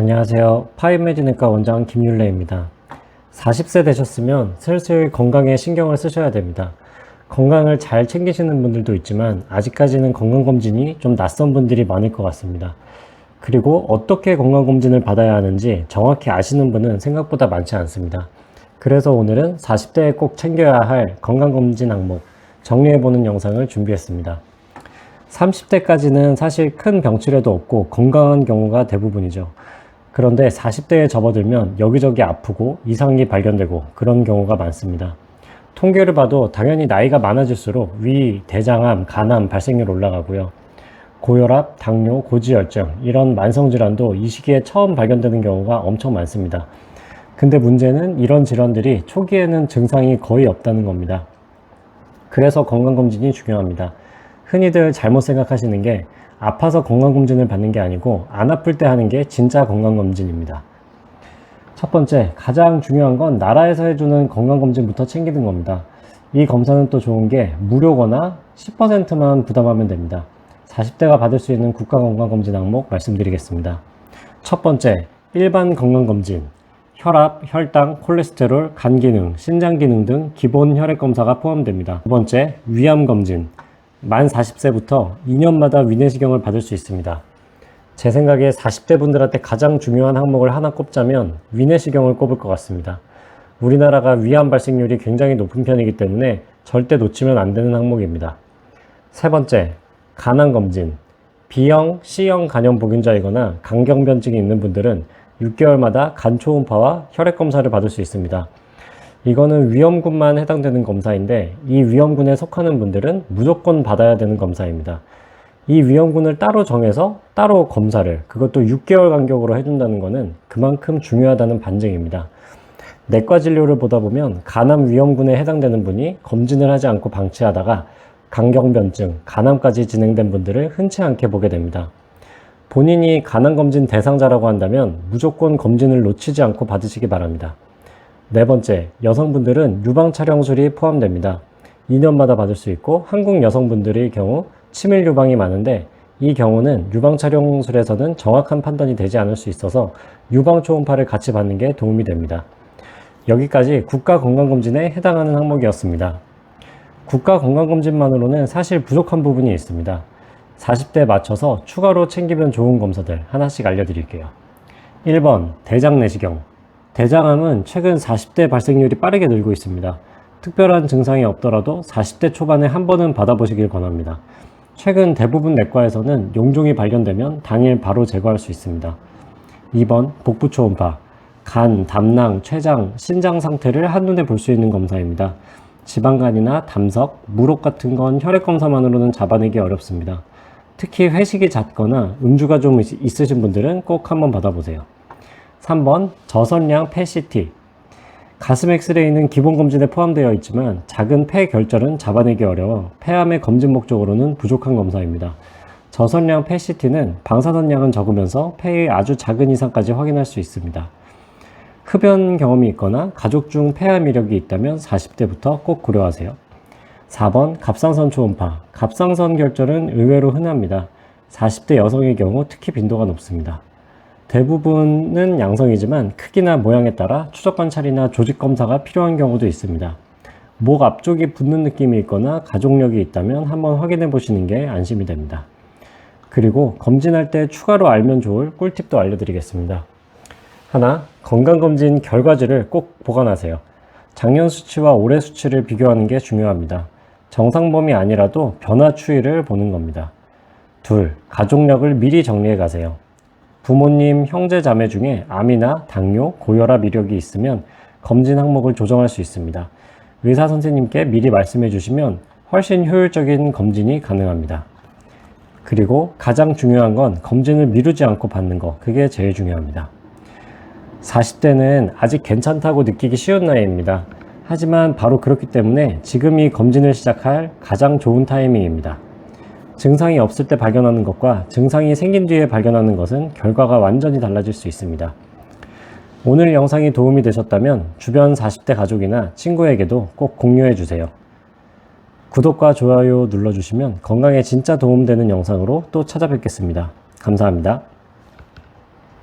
안녕하세요. 파이메디네과 원장 김율래입니다. 40세 되셨으면 슬슬 건강에 신경을 쓰셔야 됩니다. 건강을 잘 챙기시는 분들도 있지만 아직까지는 건강검진이 좀 낯선 분들이 많을 것 같습니다. 그리고 어떻게 건강검진을 받아야 하는지 정확히 아시는 분은 생각보다 많지 않습니다. 그래서 오늘은 40대에 꼭 챙겨야 할 건강검진 항목 정리해보는 영상을 준비했습니다. 30대까지는 사실 큰 병치레도 없고 건강한 경우가 대부분이죠. 그런데 40대에 접어들면 여기저기 아프고 이상이 발견되고 그런 경우가 많습니다. 통계를 봐도 당연히 나이가 많아질수록 위, 대장암, 간암 발생률 올라가고요. 고혈압, 당뇨, 고지혈증 이런 만성질환도 이 시기에 처음 발견되는 경우가 엄청 많습니다. 근데 문제는 이런 질환들이 초기에는 증상이 거의 없다는 겁니다. 그래서 건강검진이 중요합니다. 흔히들 잘못 생각하시는 게 아파서 건강검진을 받는 게 아니고 안 아플 때 하는 게 진짜 건강검진입니다. 첫 번째, 가장 중요한 건 나라에서 해주는 건강검진부터 챙기는 겁니다. 이 검사는 또 좋은 게 무료거나 10%만 부담하면 됩니다. 40대가 받을 수 있는 국가건강검진 항목 말씀드리겠습니다. 첫 번째, 일반 건강검진. 혈압, 혈당, 콜레스테롤, 간기능, 신장기능 등 기본 혈액검사가 포함됩니다. 두 번째, 위암검진. 만 40세부터 2년마다 위내시경을 받을 수 있습니다. 제 생각에 40대 분들한테 가장 중요한 항목을 하나 꼽자면 위내시경을 꼽을 것 같습니다. 우리나라가 위암 발생률이 굉장히 높은 편이기 때문에 절대 놓치면 안 되는 항목입니다. 세 번째, 간암검진. B형, C형 간염 보균자이거나 간경변증이 있는 분들은 6개월마다 간 초음파와 혈액검사를 받을 수 있습니다. 이거는 위험군만 해당되는 검사인데 이 위험군에 속하는 분들은 무조건 받아야 되는 검사입니다. 이 위험군을 따로 정해서 따로 검사를 그것도 6개월 간격으로 해준다는 것은 그만큼 중요하다는 반증입니다. 내과 진료를 보다 보면 간암 위험군에 해당되는 분이 검진을 하지 않고 방치하다가 간경변증, 간암까지 진행된 분들을 흔치 않게 보게 됩니다. 본인이 간암검진 대상자라고 한다면 무조건 검진을 놓치지 않고 받으시기 바랍니다. 네 번째, 여성분들은 유방촬영술이 포함됩니다. 2년마다 받을 수 있고 한국 여성분들의 경우 치밀 유방이 많은데 이 경우는 유방촬영술에서는 정확한 판단이 되지 않을 수 있어서 유방 초음파를 같이 받는 게 도움이 됩니다. 여기까지 국가건강검진에 해당하는 항목이었습니다. 국가건강검진만으로는 사실 부족한 부분이 있습니다. 40대에 맞춰서 추가로 챙기면 좋은 검사들 하나씩 알려드릴게요. 1번, 대장내시경. 대장암은 최근 40대 발생률이 빠르게 늘고 있습니다. 특별한 증상이 없더라도 40대 초반에 한 번은 받아보시길 권합니다. 최근 대부분 내과에서는 용종이 발견되면 당일 바로 제거할 수 있습니다. 2번, 복부 초음파. 간, 담낭, 췌장, 신장 상태를 한눈에 볼 수 있는 검사입니다. 지방간이나 담석, 물혹 같은 건 혈액검사만으로는 잡아내기 어렵습니다. 특히 회식이 잦거나 음주가 좀 있으신 분들은 꼭 한번 받아보세요. 3번, 저선량 폐CT. 가슴 엑스레이는 기본검진에 포함되어 있지만 작은 폐 결절은 잡아내기 어려워 폐암의 검진 목적으로는 부족한 검사입니다. 저선량 폐CT는 방사선량은 적으면서 폐의 아주 작은 이상까지 확인할 수 있습니다. 흡연 경험이 있거나 가족 중 폐암 이력이 있다면 40대부터 꼭 고려하세요. 4번, 갑상선 초음파. 갑상선 결절은 의외로 흔합니다. 40대 여성의 경우 특히 빈도가 높습니다. 대부분은 양성이지만 크기나 모양에 따라 추적 관찰이나 조직 검사가 필요한 경우도 있습니다. 목 앞쪽이 붓는 느낌이 있거나 가족력이 있다면 한번 확인해 보시는 게 안심이 됩니다. 그리고 검진할 때 추가로 알면 좋을 꿀팁도 알려드리겠습니다. 하나, 건강검진 결과지를 꼭 보관하세요. 작년 수치와 올해 수치를 비교하는 게 중요합니다. 정상범위 아니라도 변화 추이를 보는 겁니다. 둘, 가족력을 미리 정리해 가세요. 부모님, 형제, 자매 중에 암이나 당뇨, 고혈압 이력이 있으면 검진 항목을 조정할 수 있습니다. 의사 선생님께 미리 말씀해 주시면 훨씬 효율적인 검진이 가능합니다. 그리고 가장 중요한 건 검진을 미루지 않고 받는 거, 그게 제일 중요합니다. 40대는 아직 괜찮다고 느끼기 쉬운 나이입니다. 하지만 바로 그렇기 때문에 지금이 검진을 시작할 가장 좋은 타이밍입니다. 증상이 없을 때 발견하는 것과 증상이 생긴 뒤에 발견하는 것은 결과가 완전히 달라질 수 있습니다. 오늘 영상이 도움이 되셨다면 주변 40대 가족이나 친구에게도 꼭 공유해 주세요. 구독과 좋아요 눌러주시면 건강에 진짜 도움되는 영상으로 또 찾아뵙겠습니다. 감사합니다.